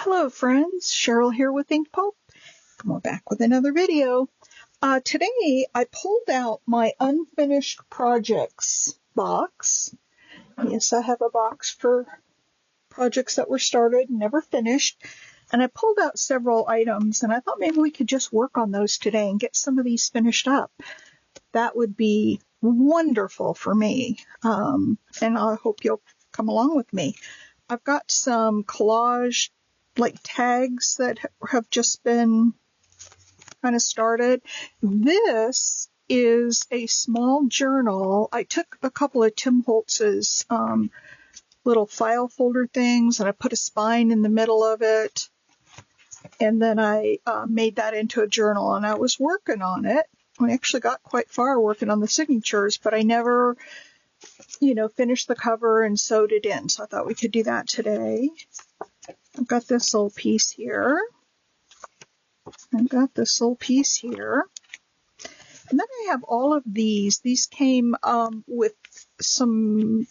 Hello friends, Cheryl here with inkedpulp. We're back with another video. Today I pulled out my unfinished projects box. Yes, I have a box for projects that were started and never finished. And I pulled out several items and I thought maybe we could just work on those today and get some of these finished up. That would be wonderful for me. And I hope you'll come along with me. I've got some collage like tags that have just been kind of started. This is a small journal. I took a couple of Tim Holtz's little file folder things and I put a spine in the middle of it. And then I made that into a journal and I was working on it. I actually got quite far working on the signatures, but I never, finished the cover and sewed it in. So I thought we could do that today. I've got this little piece here. I've got this little piece here. And then I have all of these. These came with some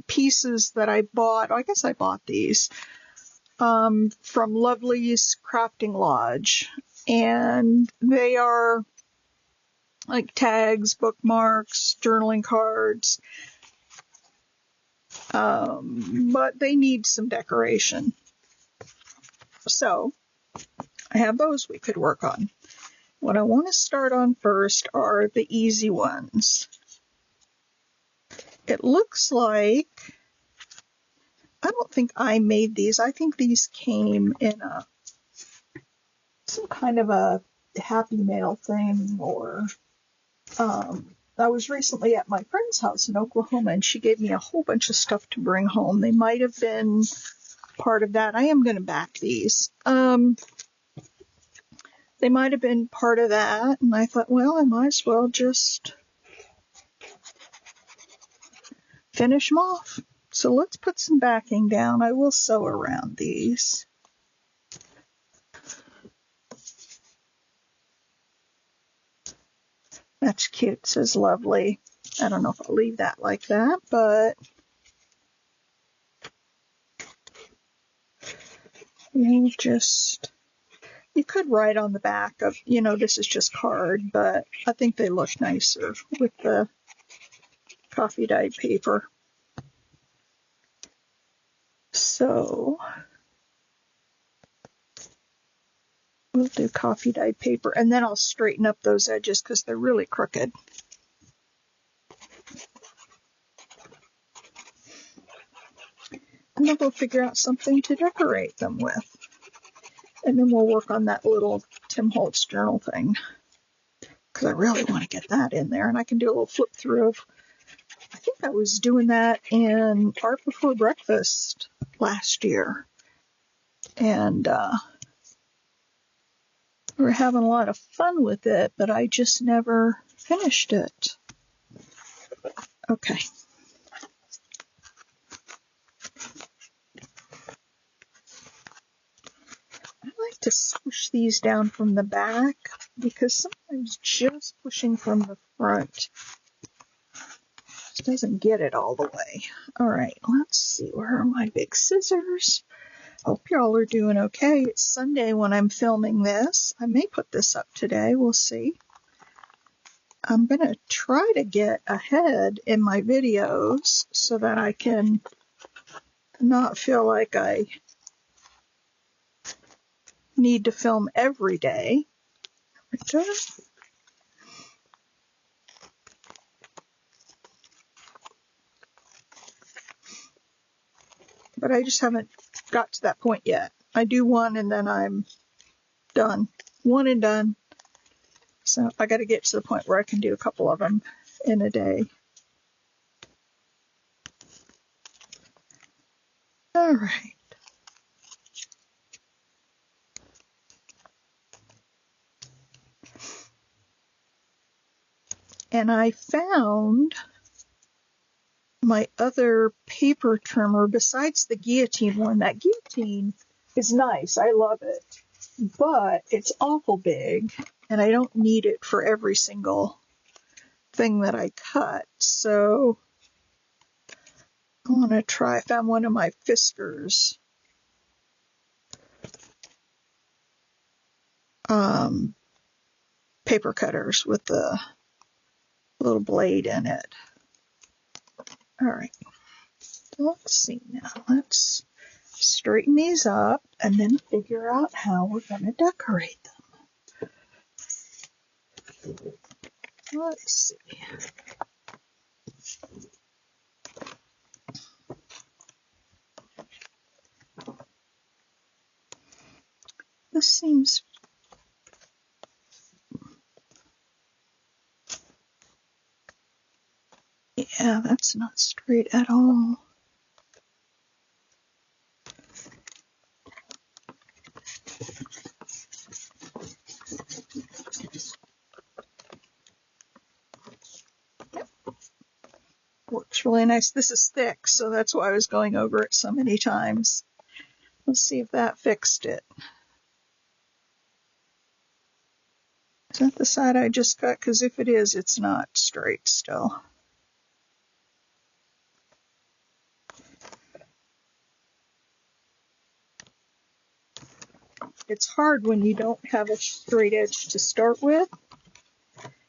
pieces that I bought. I guess I bought these from Lovely's Crafting Lodge. And they are like tags, bookmarks, journaling cards. But they need some decoration. So I have those we could work on. What I want to start on first are the easy ones. It looks like, I don't think I made these. I think these came in some kind of a Happy Mail thing, or I was recently at my friend's house in Oklahoma and she gave me a whole bunch of stuff to bring home. They might have been part of that. I am going to back these. They might have been part of that, and I thought, well, I might as well just finish them off. So let's put some backing down. I will sew around these. That's cute, says Lovely. I don't know if I'll leave that like that, but we'll just, you could write on the back of, this is just card, but I think they look nicer with the coffee dyed paper. So we'll do coffee dyed paper, and then I'll straighten up those edges because they're really crooked. And then we'll figure out something to decorate them with. And then we'll work on that little Tim Holtz journal thing, because I really want to get that in there. And I can do a little flip through of, I think I was doing that in Art Before Breakfast last year. And we were having a lot of fun with it, but I just never finished it. Okay. To swoosh these down from the back, because sometimes just pushing from the front just doesn't get it all the way. All right, let's see, where are my big scissors? Hope y'all are doing okay. It's Sunday when I'm filming this. I may put this up today, we'll see. I'm going to try to get ahead in my videos so that I can not feel like I need to film every day. But I just haven't got to that point yet. I do one and then I'm done. One and done. So I got to get to the point where I can do a couple of them in a day. All right. And I found my other paper trimmer besides the guillotine one. That guillotine is nice. I love it. But it's awful big, and I don't need it for every single thing that I cut. So I want to try, I found one of my Fiskars paper cutters with the little blade in it. All right, let's see now. Let's straighten these up and then figure out how we're going to decorate them. Let's see. This seems yeah, that's not straight at all. Works really nice. This is thick, so that's why I was going over it so many times. Let's see if that fixed it. Is that the side I just cut? Because if it is, it's not straight still. It's hard when you don't have a straight edge to start with.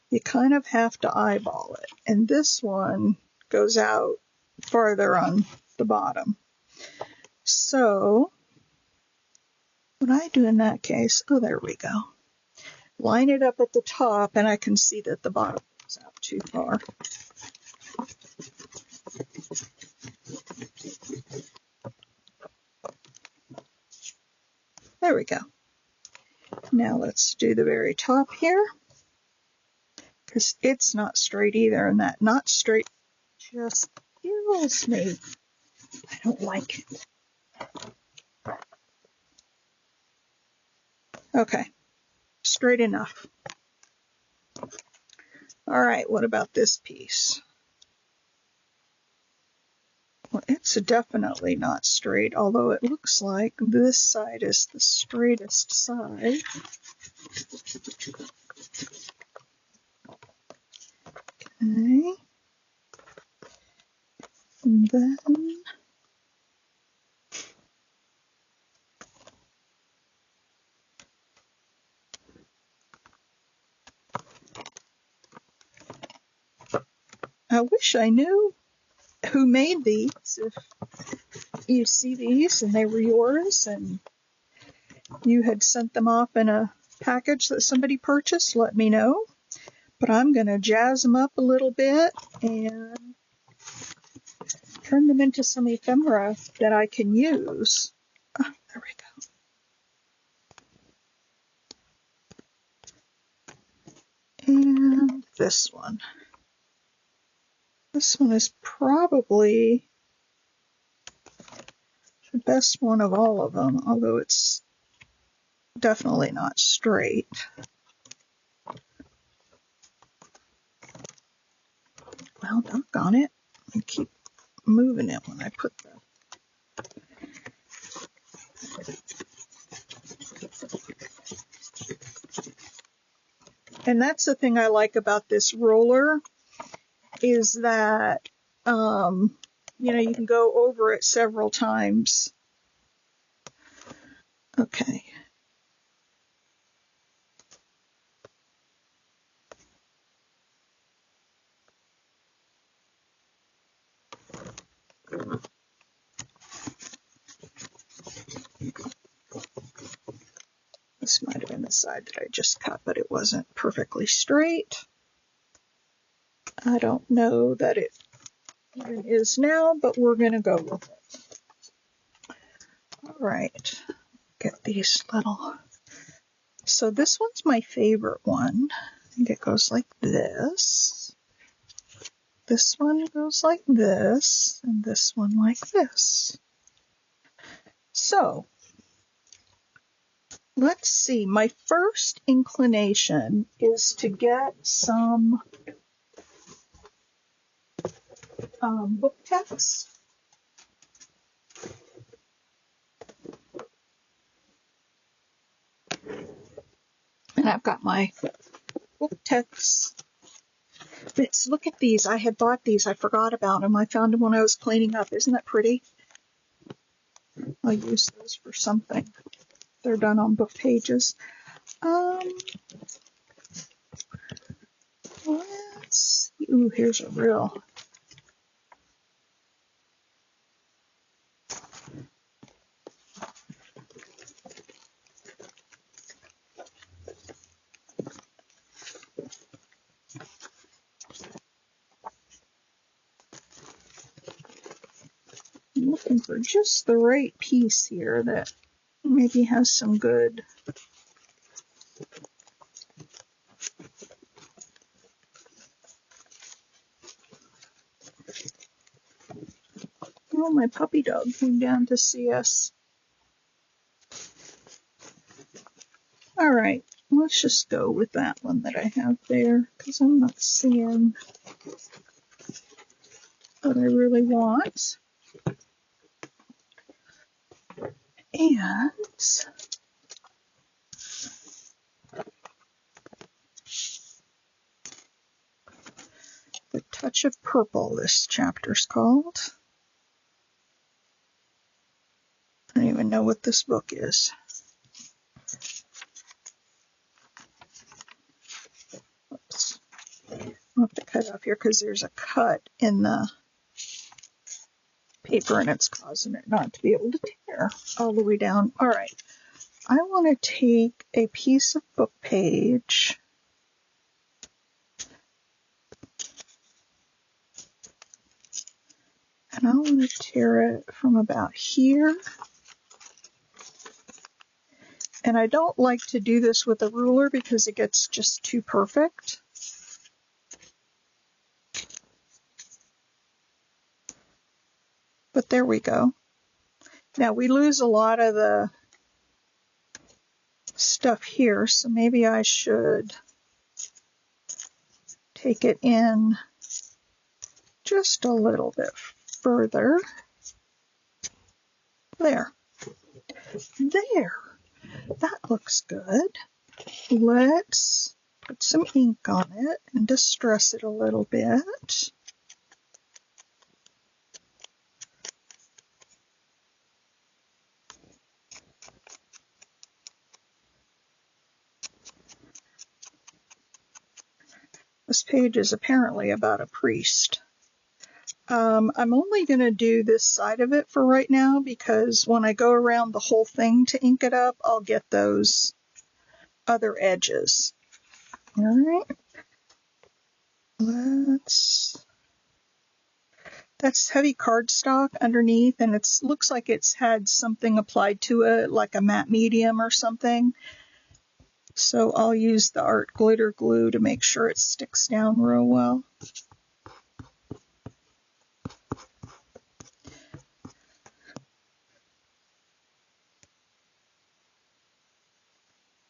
You kind of have to eyeball it. And this one goes out farther on the bottom. So what I do in that case, oh, there we go. Line it up at the top, and I can see that the bottom goes out too far. There we go. Now let's do the very top here, because it's not straight either, and that not straight just kills me. I don't like it. Okay, straight enough. All right, what about this piece? Well, it's definitely not straight, although it looks like this side is the straightest side. Okay. And then I wish I knew who made these. If you see these and they were yours and you had sent them off in a package that somebody purchased, let me know. But I'm going to jazz them up a little bit and turn them into some ephemera that I can use. Ah, there we go. And this one. This one is probably the best one of all of them, although it's definitely not straight. Well, doggone it. I keep moving it when I put the... And that's the thing I like about this roller, is that, you know, you can go over it several times. Okay. This might have been the side that I just cut, but it wasn't perfectly straight. I don't know that it even is now, but we're going to go with it. All right, get these little... So this one's my favorite one. I think it goes like this. This one goes like this, and this one like this. So, let's see. My first inclination is to get some book text. And I've got my book text bits. Look at these. I had bought these. I forgot about them. I found them when I was cleaning up. Isn't that pretty? I'll use those for something. They're done on book pages. Let's see. Ooh, here's a real. I'm looking for just the right piece here that maybe has some good. Oh, my puppy dog came down to see us. All right, let's just go with that one that I have there because I'm not seeing what I really want. And The Touch of Purple, this chapter's called. I don't even know what this book is. Oops. I'll have to cut off here because there's a cut in the paper and it's causing it not to be able to tear all the way down. All right. I want to take a piece of book page and I want to tear it from about here. And I don't like to do this with a ruler because it gets just too perfect. But there we go. Now we lose a lot of the stuff here, so maybe I should take it in just a little bit further. There. There. That looks good. Let's put some ink on it and distress it a little bit. This page is apparently about a priest. I'm only going to do this side of it for right now because when I go around the whole thing to ink it up, I'll get those other edges. All right. That's heavy cardstock underneath, and it looks like it's had something applied to it, like a matte medium or something. So I'll use the art glitter glue to make sure it sticks down real well.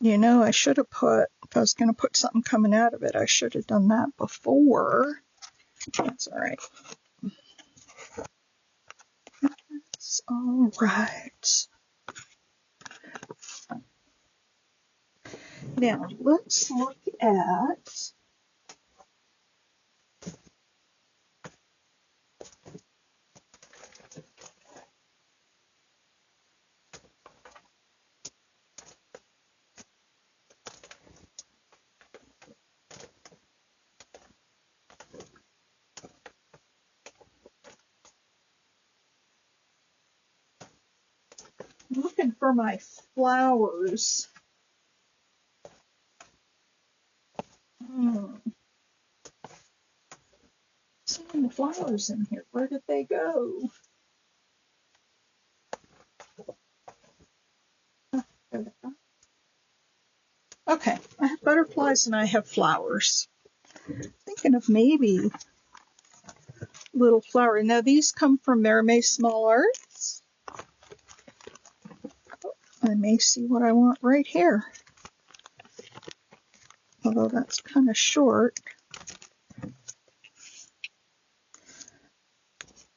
You know, I should have put, if I was going to put something coming out of it, I should have done that before. That's all right. That's all right. Now, let's look at I'm looking for my flowers. Seeing the flowers in here. Where did they go? Oh, there they are. Okay, I have butterflies and I have flowers. Thinking of maybe little flower. Now these come from Mermaid Small Arts. I may see what I want right here. Although that's kind of short. I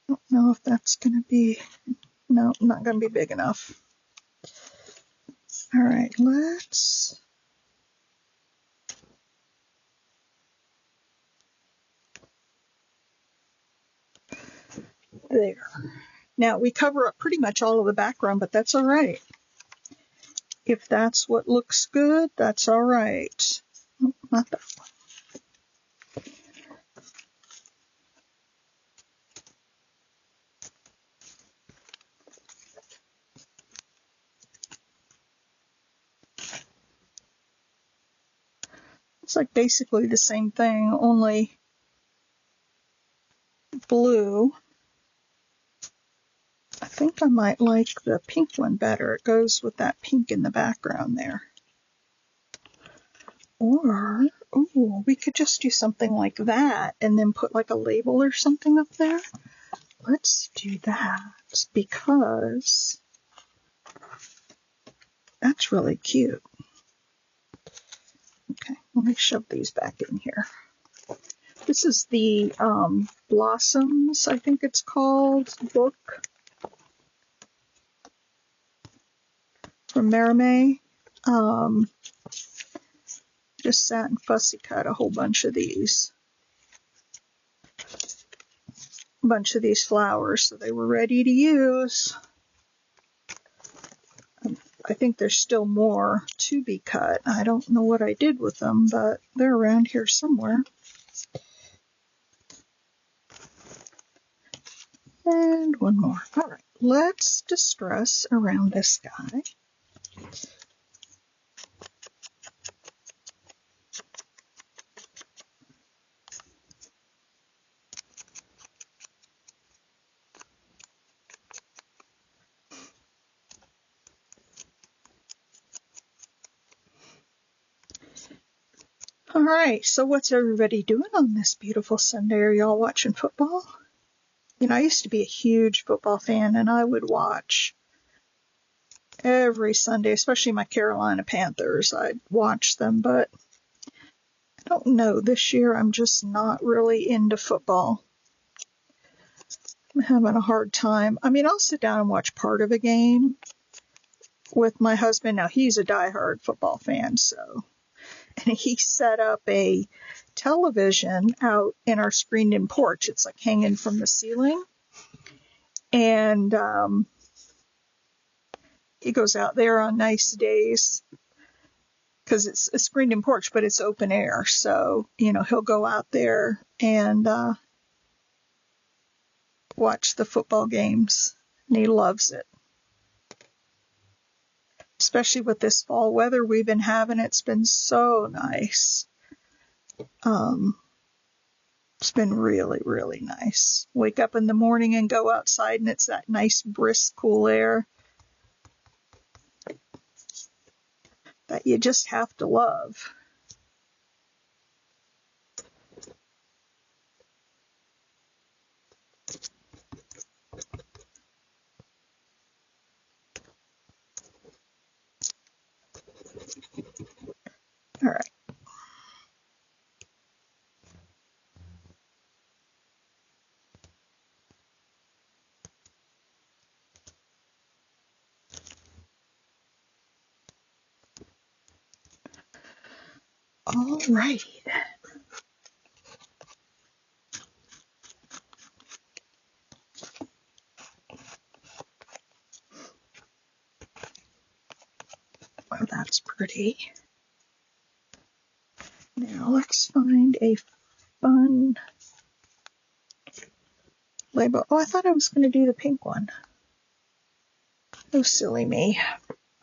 don't know if that's going to be, no, not going to be big enough. All right, let's, there. Now we cover up pretty much all of the background, but that's all right. If that's what looks good, that's all right. Oh, not that one. It's like basically the same thing, only blue. I think I might like the pink one better. It goes with that pink in the background there. Or, ooh, we could just do something like that and then put like a label or something up there. Let's do that because that's really cute. Okay, let me shove these back in here. This is the Blossoms, I think it's called, book from Merrimae. Just sat and fussy cut a whole bunch of these. Flowers, so they were ready to use. I think there's still more to be cut. I don't know what I did with them, but they're around here somewhere. And one more. All right, let's distress around this guy. All right, so what's everybody doing on this beautiful Sunday? Are y'all watching football? You know, I used to be a huge football fan, and I would watch every Sunday, especially my Carolina Panthers. I'd watch them, but I don't know. This year, I'm just not really into football. I'm having a hard time. I mean, I'll sit down and watch part of a game with my husband. Now, he's a diehard football fan, so... And he set up a television out in our screened-in porch. It's like hanging from the ceiling. And he goes out there on nice days because it's a screened-in porch, but it's open air. So, you know, he'll go out there and watch the football games. And he loves it. Especially with this fall weather we've been having. It's been so nice. It's been really, really nice. Wake up in the morning and go outside and it's that nice, brisk, cool air that you just have to love. All right. All righty then. Oh, that's pretty. Now let's find a fun label. Oh, I thought I was going to do the pink one. Oh, silly me.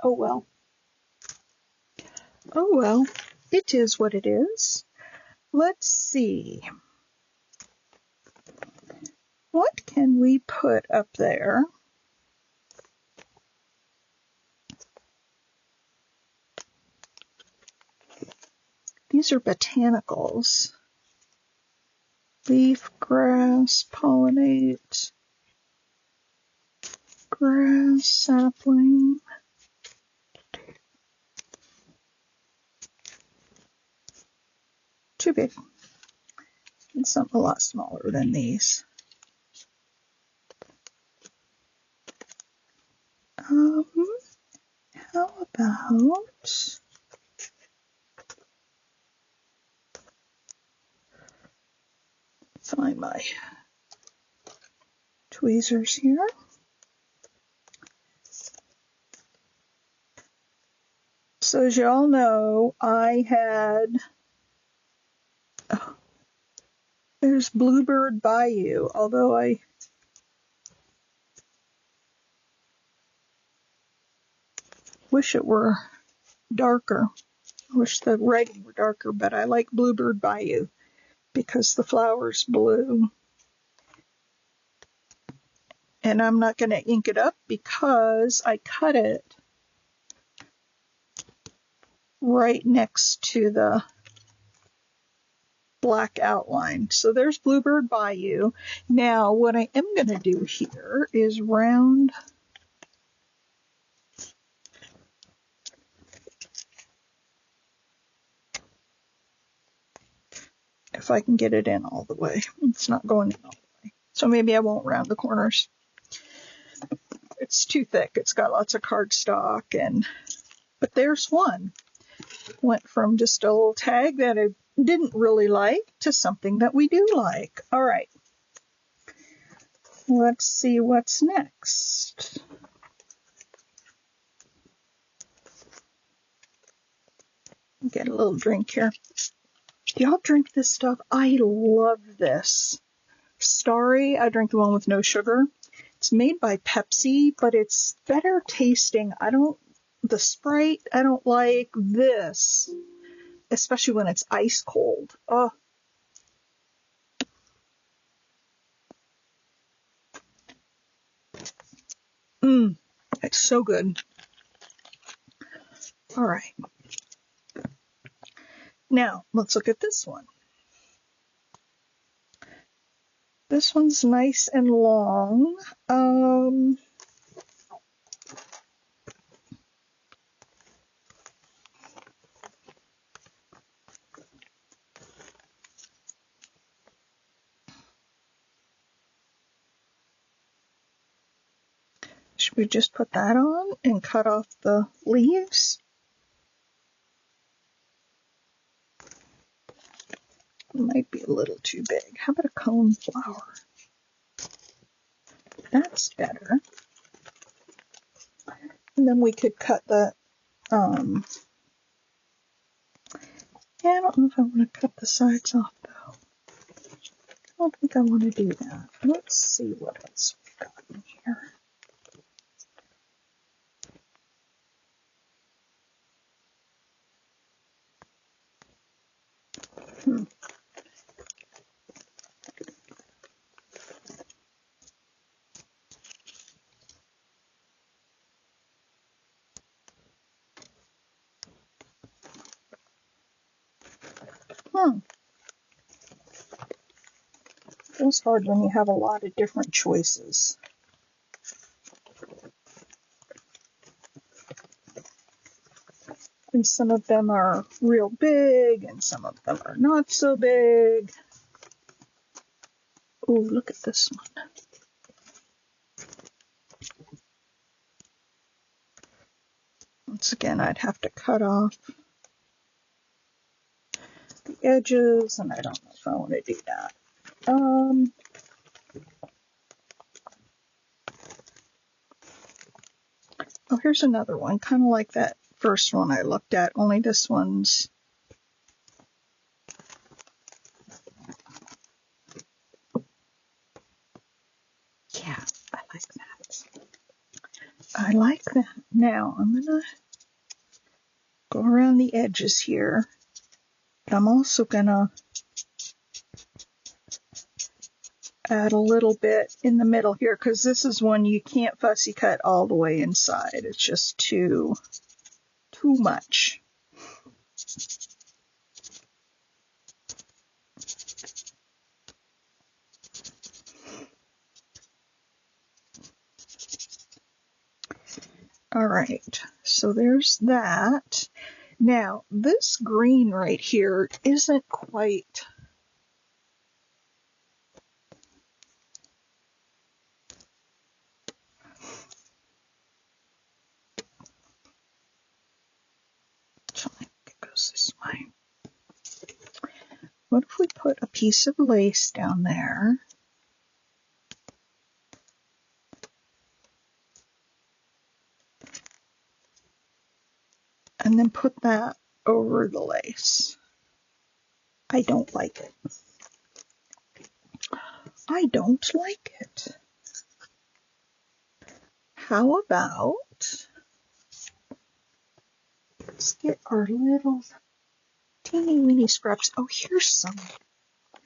Oh, well. Oh, well. It is what it is. Let's see. What can we put up there? These are botanicals. Leaf, grass, pollinate, grass, sapling. Too big. And something a lot smaller than these. How about find my tweezers here. So as you all know, I had, there's Bluebird Bayou, although I wish it were darker. I wish the writing were darker, but I like Bluebird Bayou because the flower's blue. And I'm not going to ink it up because I cut it right next to the black outline. So there's Bluebird Bayou. Now what I am going to do here is round if I can get it in all the way. It's not going in all the way. So maybe I won't round the corners. It's too thick. It's got lots of cardstock but there's one. Went from just a little tag that I didn't really like to something that we do like. All right. Let's see what's next. Get a little drink here. Do y'all drink this stuff? I love this. Starry, I drink the one with no sugar. It's made by Pepsi, but it's better tasting. The Sprite, I don't like this, especially when it's ice cold. Oh. It's so good. All right. Now, let's look at this one. This one's nice and long. Should we just put that on and cut off the leaves? It might be a little too big. How about a cone flower? That's better. And then we could cut the, yeah, I don't know if I want to cut the sides off though. I don't think I want to do that. Let's see what else we've got in here. It's hard when you have a lot of different choices. And some of them are real big, and some of them are not so big. Oh, look at this one. Once again, I'd have to cut off the edges, and I don't know if I want to do that. Oh, here's another one, kind of like that first one I looked at, only this one's yeah, I like that. I like that. Now I'm gonna go around the edges here. I'm also gonna add a little bit in the middle here because this is one you can't fussy cut all the way inside. It's just too much. All right, so there's that. Now, this green right here isn't quite it goes this way. What if we put a piece of lace down there? and then put that over the lace. I don't like it. I don't like it. How about, let's get our little teeny weeny scraps. Oh, here's some.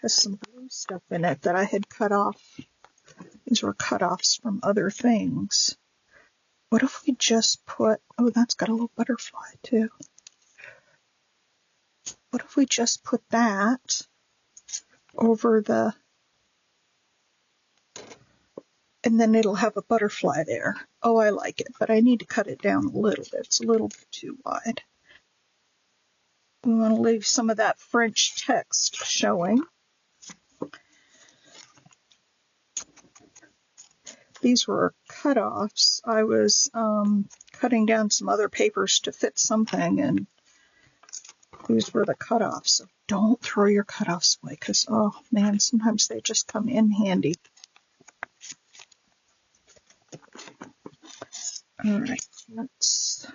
Has some blue stuff in it that I had cut off. These were cut-offs from other things. What if we just put, oh, that's got a little butterfly too. What if we just put that over the, and then it'll have a butterfly there. Oh, I like it, but I need to cut it down a little bit. It's a little bit too wide. We want to leave some of that French text showing. These were cut-offs. I was cutting down some other papers to fit something, and these were the cut-offs. So don't throw your cut-offs away, because, oh man, sometimes they just come in handy. All right, let's...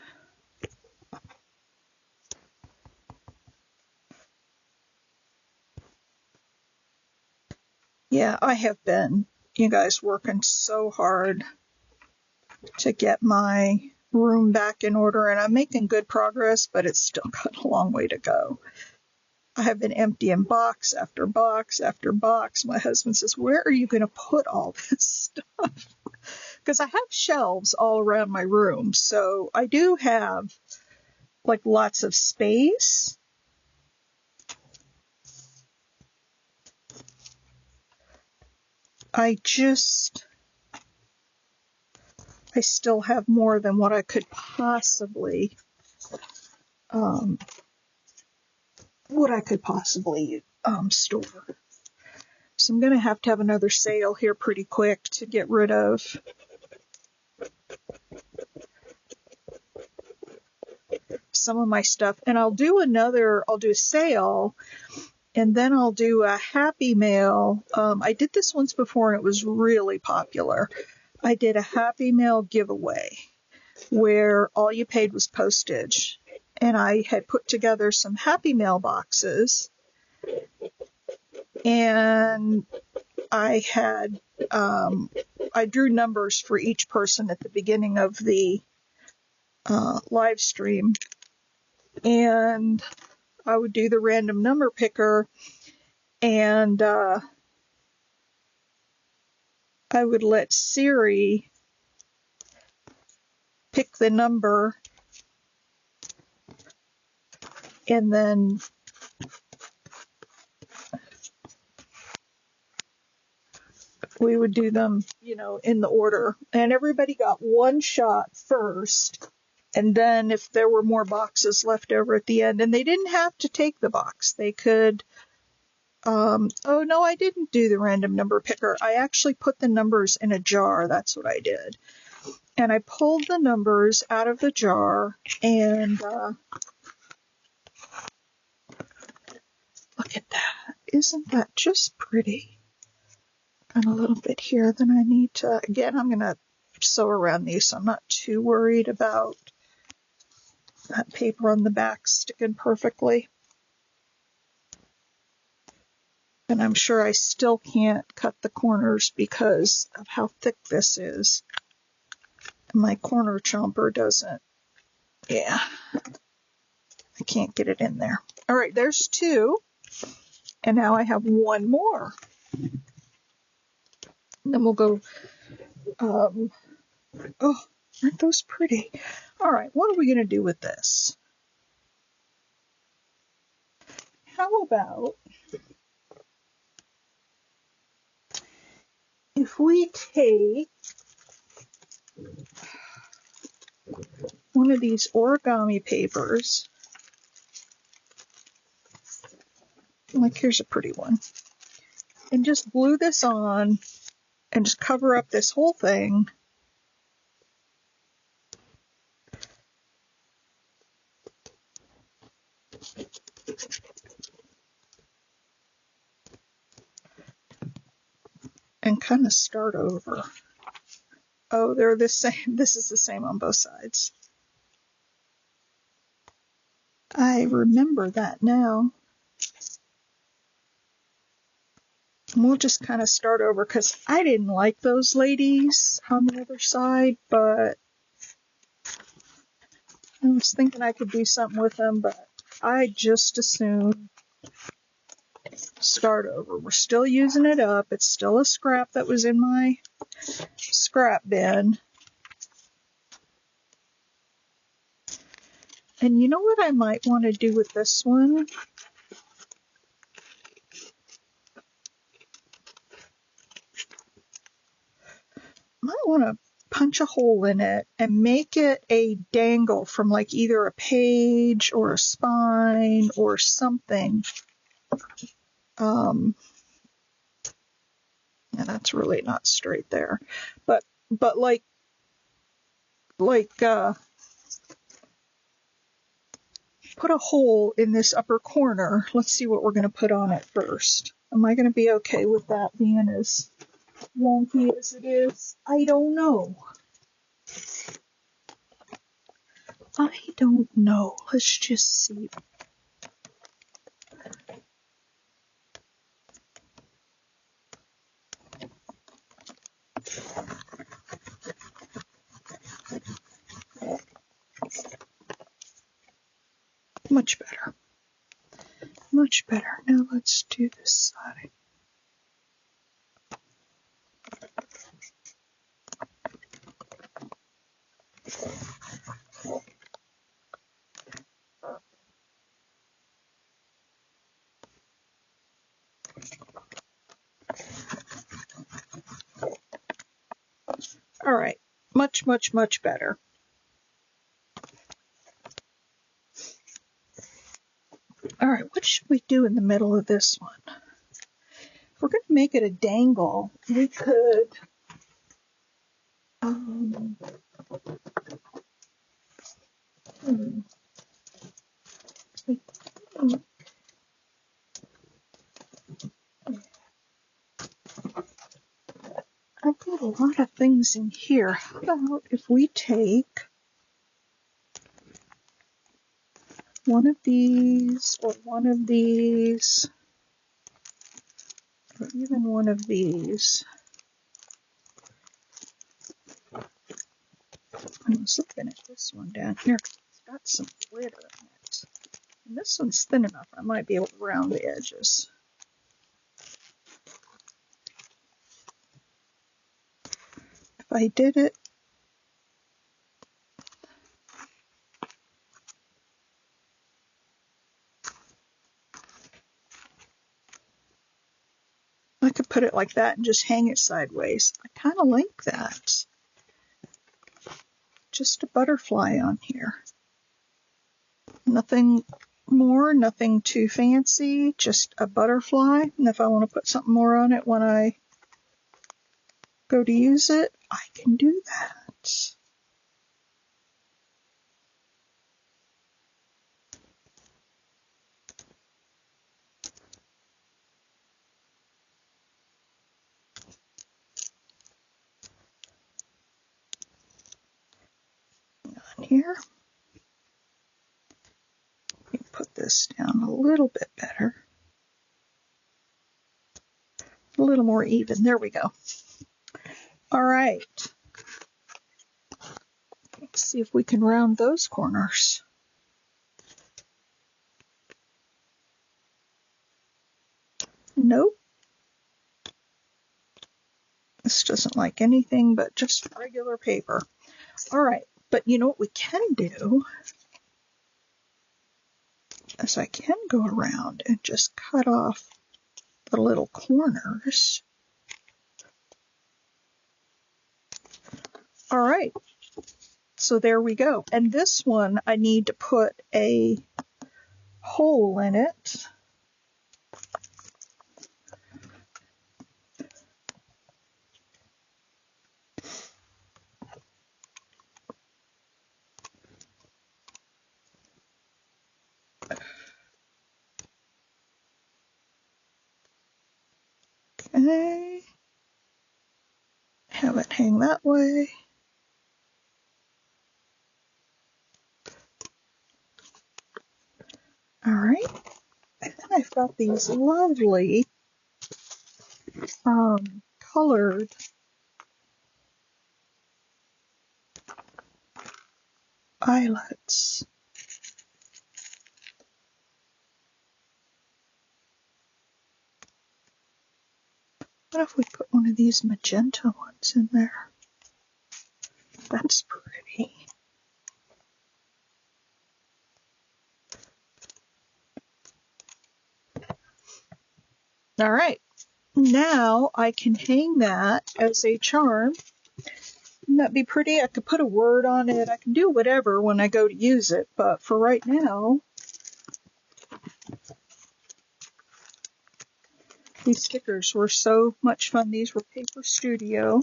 Yeah, I have been, you guys, working so hard to get my room back in order, and I'm making good progress, but it's still got a long way to go. I have been emptying box after box after box. My husband says, where are you going to put all this stuff? Because I have shelves all around my room, so I do have like lots of space. I still have more than what I could possibly store. So I'm going to have another sale here pretty quick to get rid of some of my stuff. And I'll do a sale, and then I'll do a Happy Mail. I did this once before and it was really popular. I did a Happy Mail giveaway where all you paid was postage. And I had put together some Happy Mail boxes, and I drew numbers for each person at the beginning of the live stream, and I would do the random number picker, and I would let Siri pick the number, and then we would do them, in the order. And everybody got one shot first, and then if there were more boxes left over at the end, and they didn't have to take the box, they could, oh no, I didn't do the random number picker. I actually put the numbers in a jar. That's what I did. And I pulled the numbers out of the jar, and look at that. Isn't that just pretty? And a little bit here. Then I need to, again, I'm going to sew around these, so I'm not too worried about that paper on the back sticking perfectly. And I'm sure I still can't cut the corners because of how thick this is. And my corner chomper doesn't, I can't get it in there. All right, there's two. And now I have one more. And then we'll go, oh, aren't those pretty? All right, what are we going to do with this? How about if we take one of these origami papers, like here's a pretty one, and just glue this on and just cover up this whole thing. And kind of start over. Oh, they're the same. This is the same on both sides. I remember that now. And we'll just kind of start over because I didn't like those ladies on the other side, but I was thinking I could do something with them, but I just as soon start over. We're still using it up. It's still a scrap that was in my scrap bin. And you know what I might want to do with this one? I might want to punch a hole in it and make it a dangle from like either a page or a spine or something. Yeah, that's really not straight there, but like put a hole in this upper corner. Let's see what we're going to put on it first. Am I going to be okay with that being as wonky as it is? I don't know. I don't know. Let's just see. Much better. Much better. Now let's do this side. All right. Much, much, much better. All right. What should we do in the middle of this one? If we're going to make it a dangle, we could I've got a lot of things in here. How about if we take one of these or one of these or even one of these. I was looking at this one down here. It's got some glitter in it. And this one's thin enough. I might be able to round the edges. If I did it, I could put it like that and just hang it sideways. I kind of like that. Just a butterfly on here. Nothing more, nothing too fancy, just a butterfly. And if I want to put something more on it when I go to use it, I can do that. On here. Let me put this down a little bit better. A little more even. There we go. All right. Let's see if we can round those corners. Nope. This doesn't like anything but just regular paper. All right. But you know what we can do is I can go around and just cut off the little corners. All right. So there we go. And this one, I need to put a hole in it. Okay. Have it hang that way. I've got these lovely colored eyelets. What if we put one of these magenta ones in there? That's pretty. All right, now I can hang that as a charm. Wouldn't that be pretty? I could put a word on it. I can do whatever when I go to use it, but for right now, these stickers were so much fun. These were Paper Studio,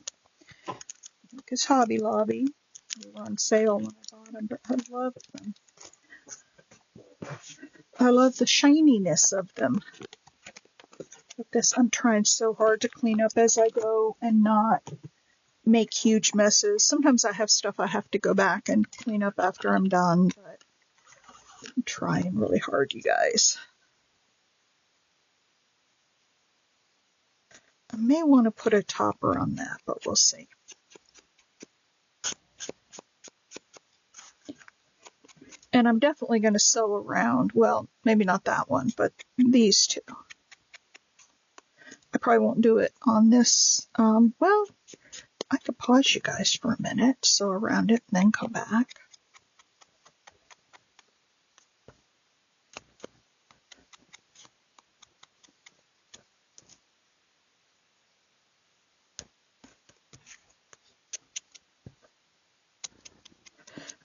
because Hobby Lobby. They were on sale when I bought them, but I love them. I love the shininess of them. But this, I'm trying so hard to clean up as I go and not make huge messes. Sometimes I have stuff I have to go back and clean up after I'm done, but I'm trying really hard, you guys. I may want to put a topper on that, but we'll see. And I'm definitely going to sew around, well, maybe not that one, but these two. I probably won't do it on this. Well, I could pause you guys for a minute, sew around it, and then come back.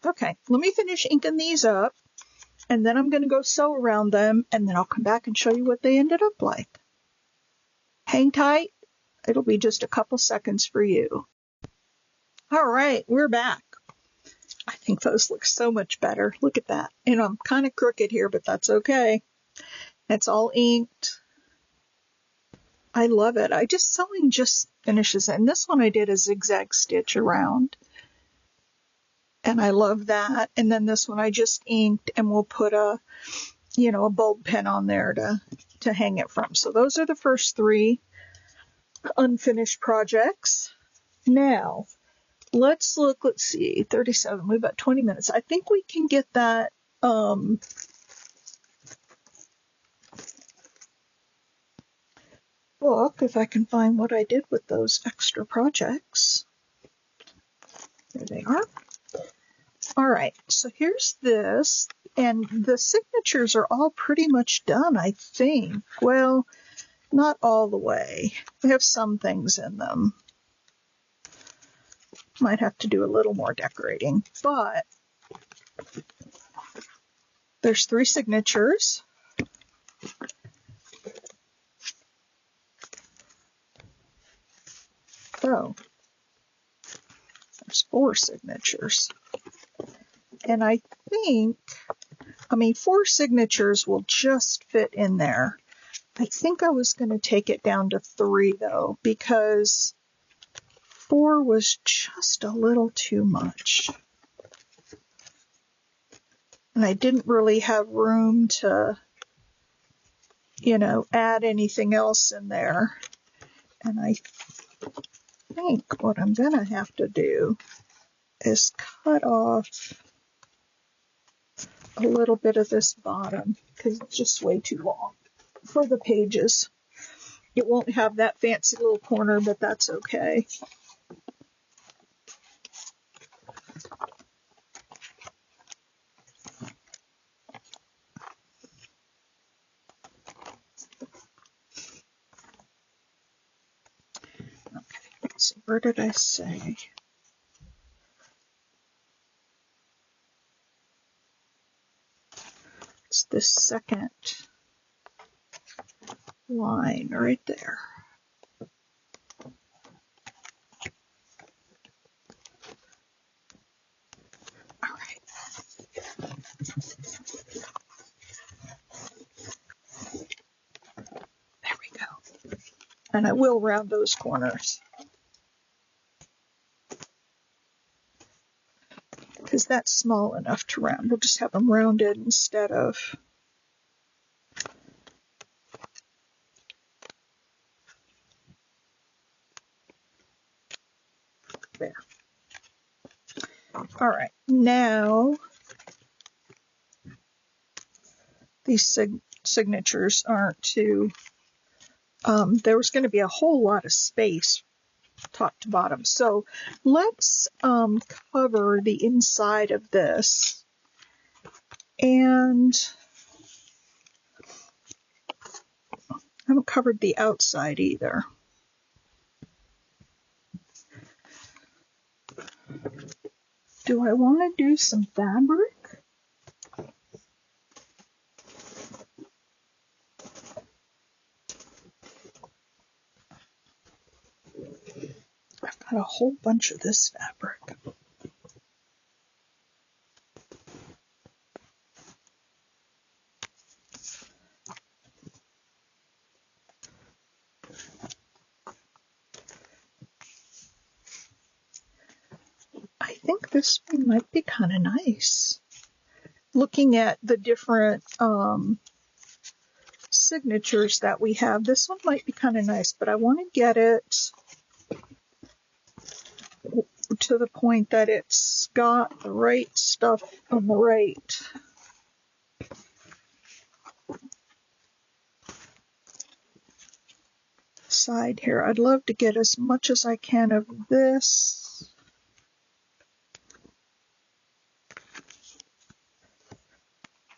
Okay, let me finish inking these up, and then I'm going to go sew around them, and then I'll come back and show you what they ended up like. Hang tight. It'll be just a couple seconds for you. All right, we're back. I think those look so much better. Look at that. And I'm kind of crooked here, but that's okay. It's all inked. I love it. Sewing just finishes it. And this one I did a zigzag stitch around. And I love that. And then this one I just inked, and we'll put a bulb pen on there to hang it from. So those are the first three unfinished projects. Now, let's look, let's see, 37, we've got 20 minutes. I think we can get that, book, if I can find what I did with those extra projects. There they are. All right, so here's this, and the signatures are all pretty much done, I think. Well, not all the way. They have some things in them. Might have to do a little more decorating, but there's 3 signatures. Oh, there's 4 signatures. And I think, 4 signatures will just fit in there. I think I was going to take it down to 3, though, because 4 was just a little too much. And I didn't really have room to, add anything else in there. And I think what I'm going to have to do is cut off a little bit of this bottom, because it's just way too long for the pages. It won't have that fancy little corner, but that's okay. Okay, let's see, where did I say? It's this second line right there. All right. There we go. And I will round those corners, because that's small enough to round. We'll just have them rounded instead of All right, now these signatures aren't too, there was going to be a whole lot of space top to bottom. So let's cover the inside of this. And I haven't covered the outside either. Do I want to do some fabric? I've got a whole bunch of this fabric. I think this one might be kind of nice. Looking at the different signatures that we have, this one might be kind of nice, but I want to get it to the point that it's got the right stuff on the right side here. I'd love to get as much as I can of this.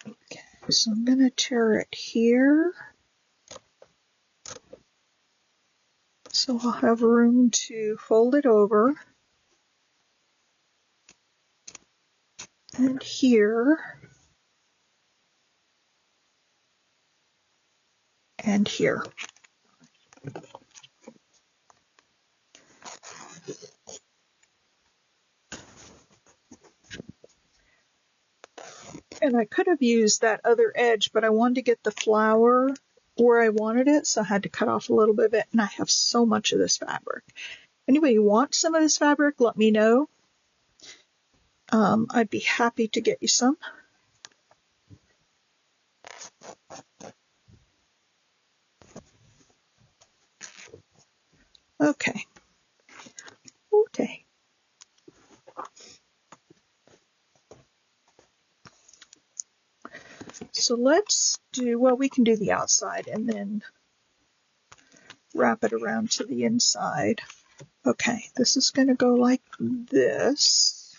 Okay, so I'm going to tear it here. So I'll have room to fold it over. And here. And here. And I could have used that other edge, but I wanted to get the flower where I wanted it, so I had to cut off a little bit of it, and I have so much of this fabric. Anybody want some of this fabric, let me know. I'd be happy to get you some. Okay. Okay. So let's do, well, we can do the outside and then wrap it around to the inside. Okay, this is going to go like this.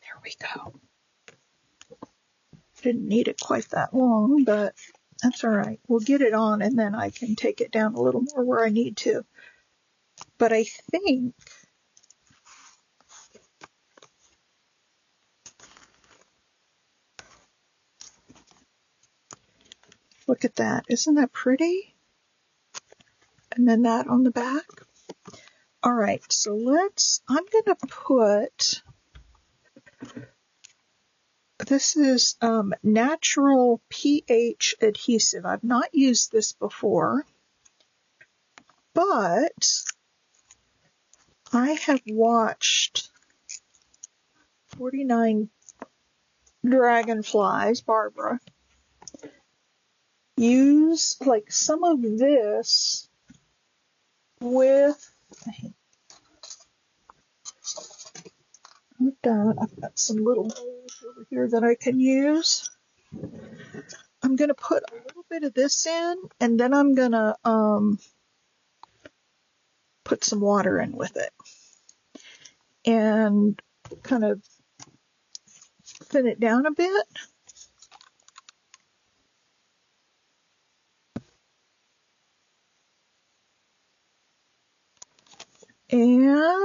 There we go. Didn't need it quite that long, but that's all right. We'll get it on and then I can take it down a little more where I need to. But I think look at that. Isn't that pretty? And then that on the back. All right, so I'm going to put, this is natural pH adhesive. I've not used this before, but I have watched 49 Dragonflies, Barbara, use like some of this with, I've got some little bowls over here that I can use. I'm going to put a little bit of this in, and then I'm going to put some water in with it and kind of thin it down a bit. And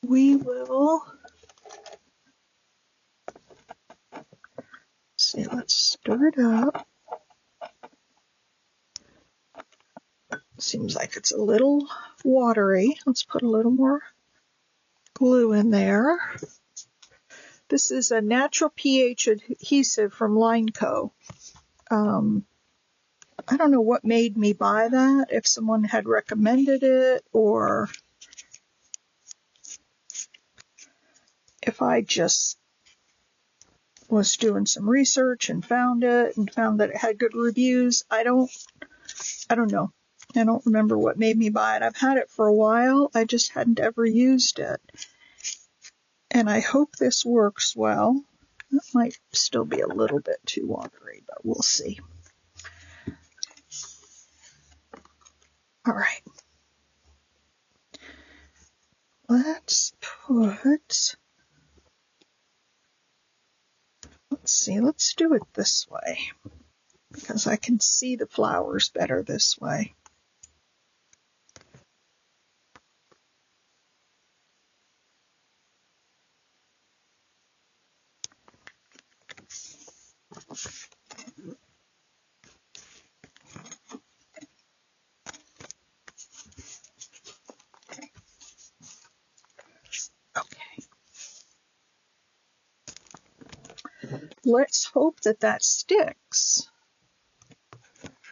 we will see, let's stir it up. Seems like it's a little watery. Let's put a little more glue in there. This is a natural pH adhesive from Line Co. I don't know what made me buy that, if someone had recommended it or if I just was doing some research and found it and found that it had good reviews. I don't know. I don't remember what made me buy it. I've had it for a while. I just hadn't ever used it. And I hope this works well. It might still be a little bit too watery, but we'll see. All right. Let's do it this way, because I can see the flowers better this way. Okay. Let's hope that that sticks.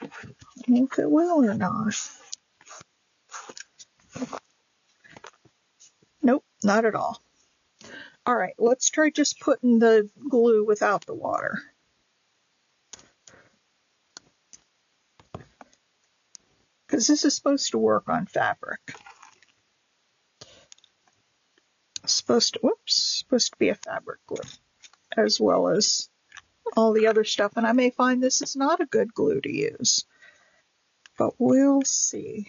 I don't know if it will or not. Nope, not at all. All right, let's try just putting the glue without the water. Because this is supposed to work on fabric. Supposed to be a fabric glue, as well as all the other stuff. And I may find this is not a good glue to use, but we'll see.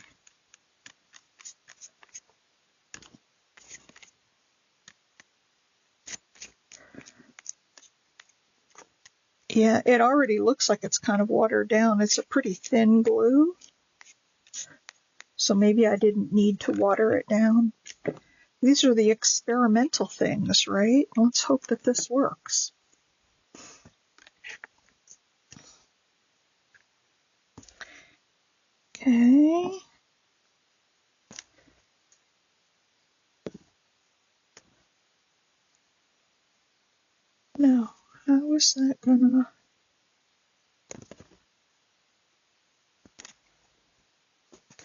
Yeah, it already looks like it's kind of watered down. It's a pretty thin glue, so maybe I didn't need to water it down. These are the experimental things, right? Let's hope that this works. Okay. Now, how is that gonna...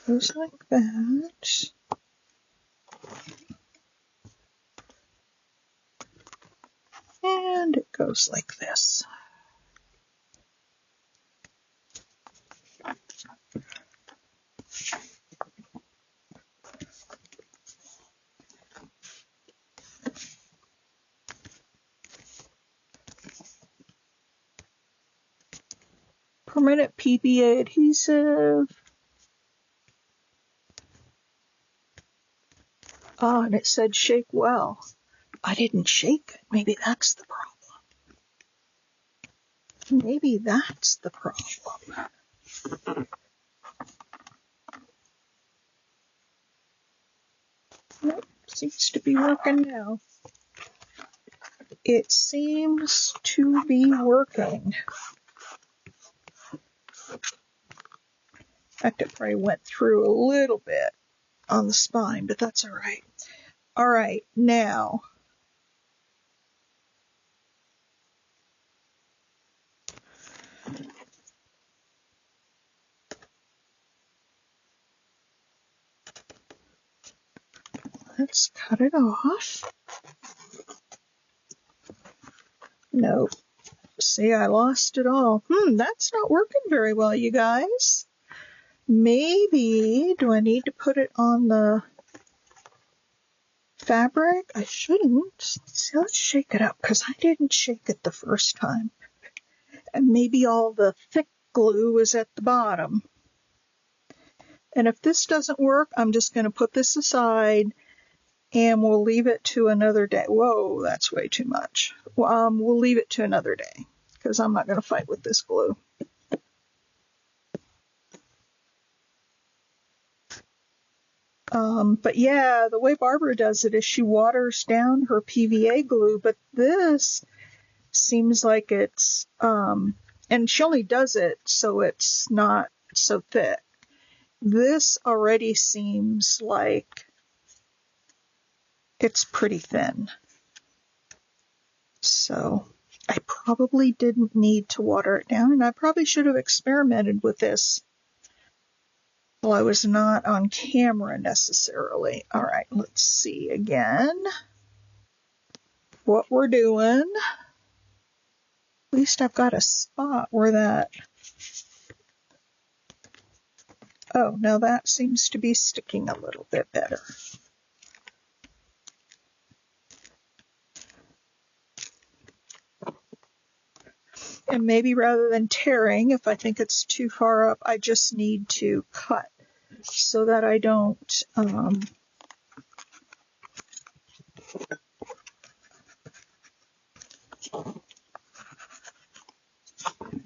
Goes like that. And it goes like this. Permanent PVA adhesive. Oh, and it said shake well. I didn't shake it. Maybe that's the problem. Maybe that's the problem. Nope, seems to be working now. It seems to be working. In fact, it probably went through a little bit on the spine, but that's all right. All right, now let's cut it off. Nope. See, I lost it all. That's not working very well, you guys. Maybe, do I need to put it on the fabric? I shouldn't. See, let's shake it up, because I didn't shake it the first time. And maybe all the thick glue is at the bottom. And if this doesn't work, I'm just going to put this aside and we'll leave it to another day. Whoa, that's way too much. We'll leave it to another day because I'm not going to fight with this glue. But yeah, the way Barbara does it is she waters down her PVA glue, but this seems like it's, and she only does it so it's not so thick. This already seems like it's pretty thin. So I probably didn't need to water it down, and I probably should have experimented with this while I was not on camera necessarily. All right, let's see again what we're doing. least I've got a spot where that, oh, now that seems to be sticking a little bit better. And maybe rather than tearing, if I think it's too far up, I just need to cut so that I don't,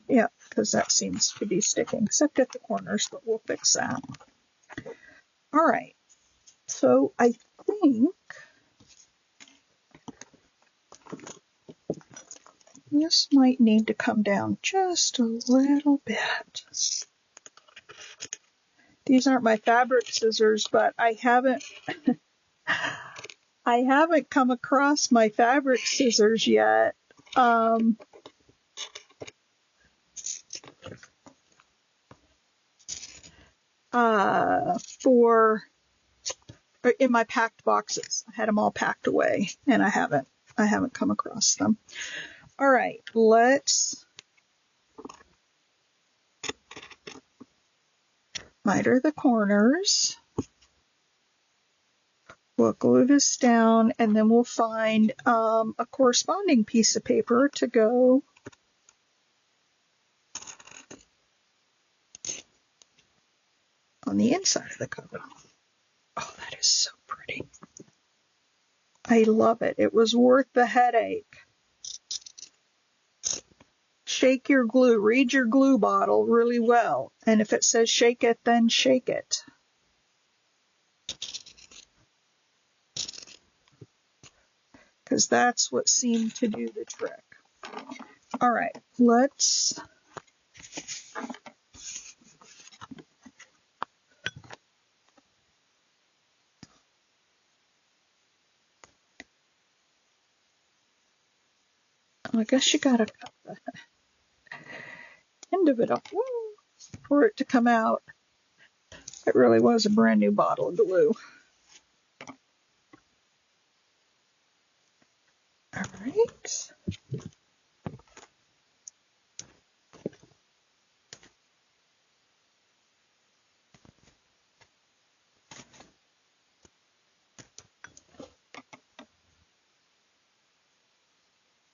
yeah, because that seems to be sticking, except at the corners, but we'll fix that. All right, so I think this might need to come down just a little bit. These aren't my fabric scissors, but I haven't come across my fabric scissors yet. For in my packed boxes. I had them all packed away, and I haven't come across them. All right, let's miter the corners. We'll glue this down, and then we'll find a corresponding piece of paper to go on the inside of the cover. Oh, that is so pretty. I love it. It was worth the headache. Shake your glue. Read your glue bottle really well. And if it says shake it, then shake it. Because that's what seemed to do the trick. All right, let's I guess you gotta cut the end of it off for it to come out. It really was a brand new bottle of glue. All right.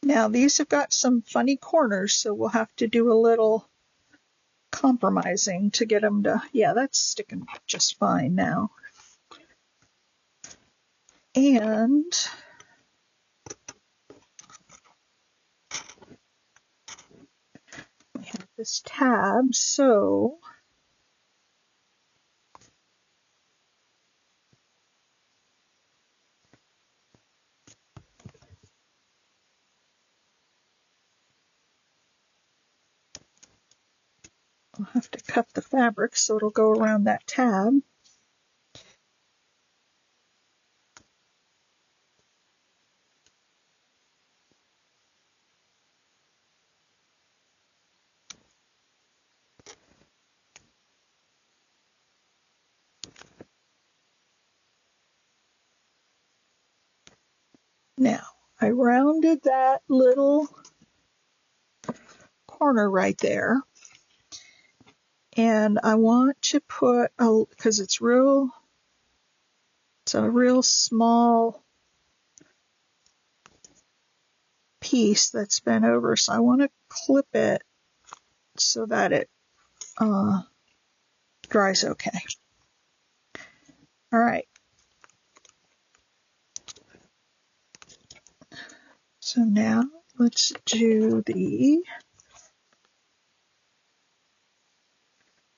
Now these have got some funny corners, so we'll have to do a little compromising to get them to, yeah, that's sticking just fine now. And we have this tab, so I'll have to cut the fabric so it'll go around that tab. Now, I rounded that little corner right there, and I want to put because it's a real small piece that's bent over, so I want to clip it so that it dries okay. All right. So now let's do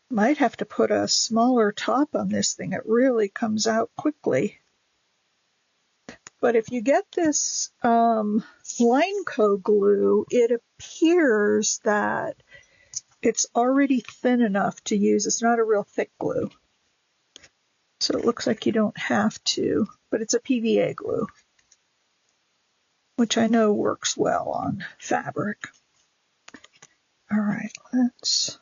might have to put a smaller top on this thing. It really comes out quickly. But if you get this Lineco glue, it appears that it's already thin enough to use. It's not a real thick glue. So it looks like you don't have to, but it's a PVA glue, which I know works well on fabric. All right, let's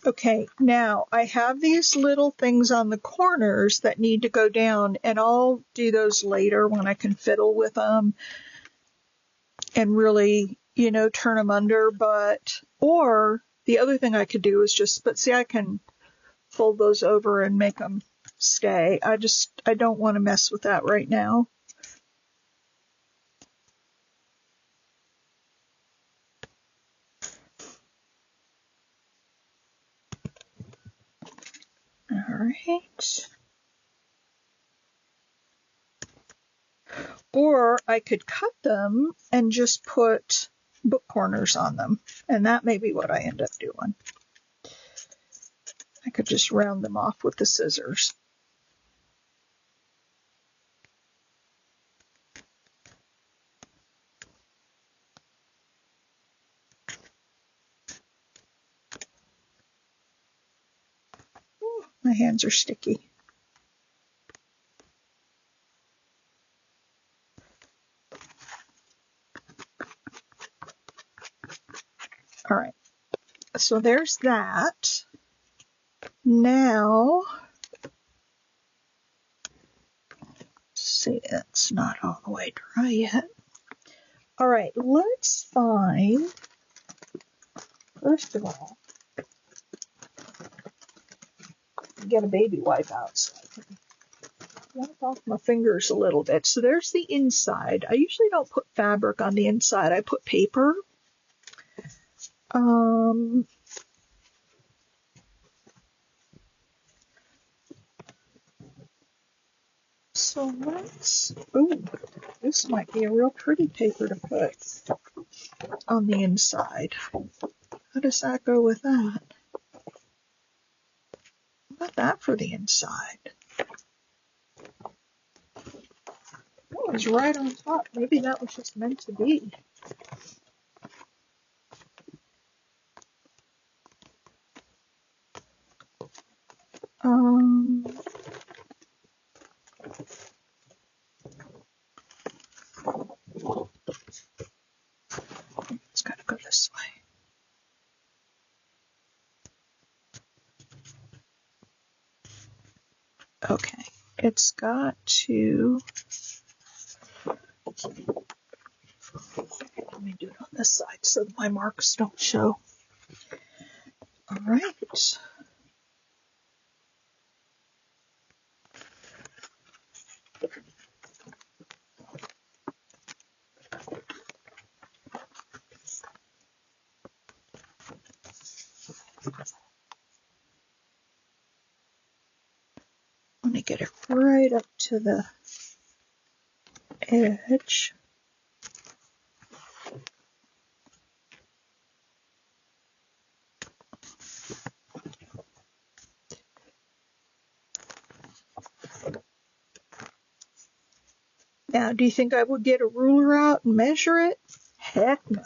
Okay, now I have these little things on the corners that need to go down, and I'll do those later when I can fiddle with them and really, turn them under. Or the other thing I could do is but see, I can fold those over and make them stay. I don't want to mess with that right now. All right. Or I could cut them and just put book corners on them. And that may be what I end up doing. I could just round them off with the scissors. Ooh, my hands are sticky. All right, so there's that. Now, see, it's not all the way dry yet. All right, let's find, first of all, get a baby wipe out so I can wipe off my fingers a little bit. So there's the inside. I usually don't put fabric on the inside. I put paper. So this might be a real pretty paper to put on the inside. How does that go with that? How about that for the inside? That was right on top. Maybe that was just meant to be. It's got to go this way. Okay, it's got to. Let me do it on this side so that my marks don't show. All right. Let me get it right up to the edge. Now, do you think I would get a ruler out and measure it? Heck no.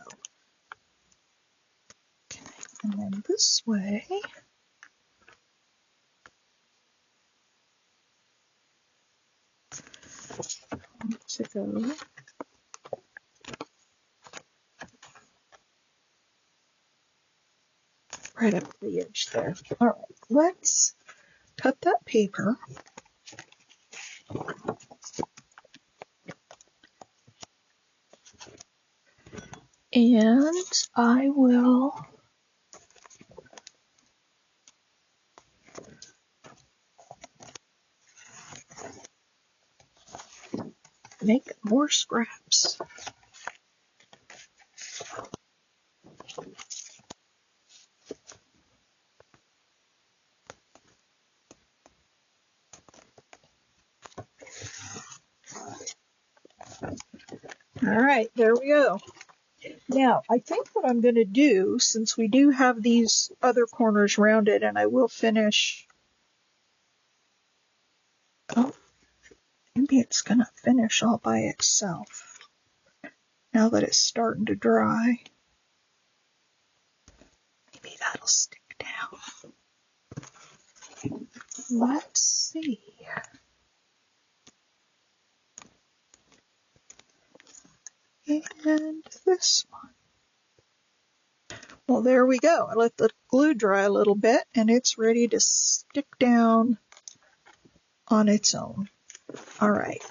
Okay, and then this way. To go. Right up the edge there. All right, let's cut that paper. And I will make more scraps. All right, there we go. Now, I think what I'm going to do, since we do have these other corners rounded, and I will finish. Oh, maybe it's going to finish all by itself now that it's starting to dry. Maybe that'll stick down. Let's see. And this one. Well, there we go. I let the glue dry a little bit, and it's ready to stick down on its own. All right,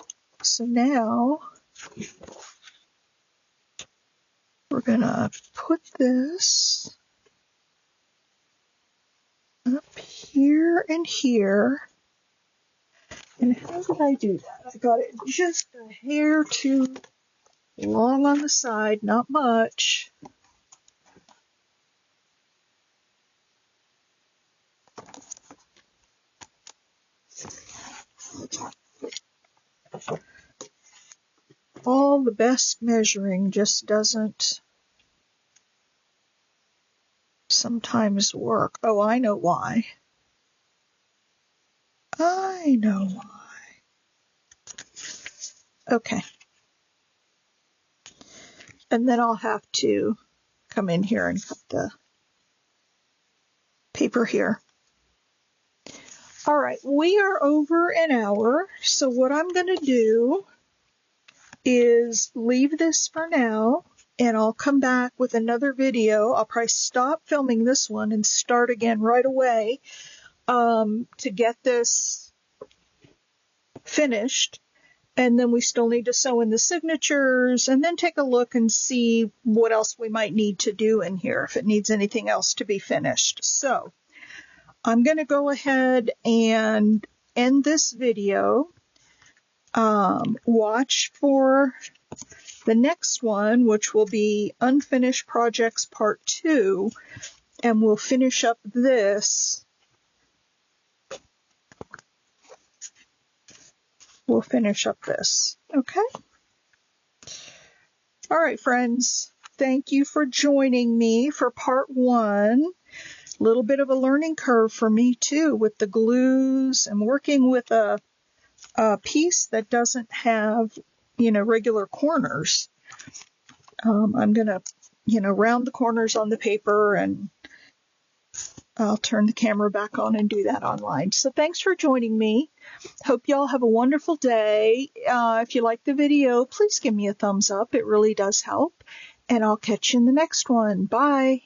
so now we're going to put this up here and here. And how did I do that? I got it just a hair too long on the side, not much. All the best measuring just doesn't sometimes work. Oh, I know why. I know why. Okay. And then I'll have to come in here and cut the paper here. All right, we are over an hour, so what I'm going to do is leave this for now, and I'll come back with another video. I'll probably stop filming this one and start again right away to get this finished. And then we still need to sew in the signatures and then take a look and see what else we might need to do in here, if it needs anything else to be finished. So I'm going to go ahead and end this video. Watch for the next one, which will be Unfinished Projects Part 2, and we'll finish up this. We'll finish up this. Okay? All right, friends. Thank you for joining me for Part 1. A little bit of a learning curve for me, too, with the glues and working with a piece that doesn't have, regular corners. I'm going to, round the corners on the paper, and I'll turn the camera back on and do that online. So thanks for joining me. Hope y'all have a wonderful day. If you like the video, please give me a thumbs up. It really does help. And I'll catch you in the next one. Bye.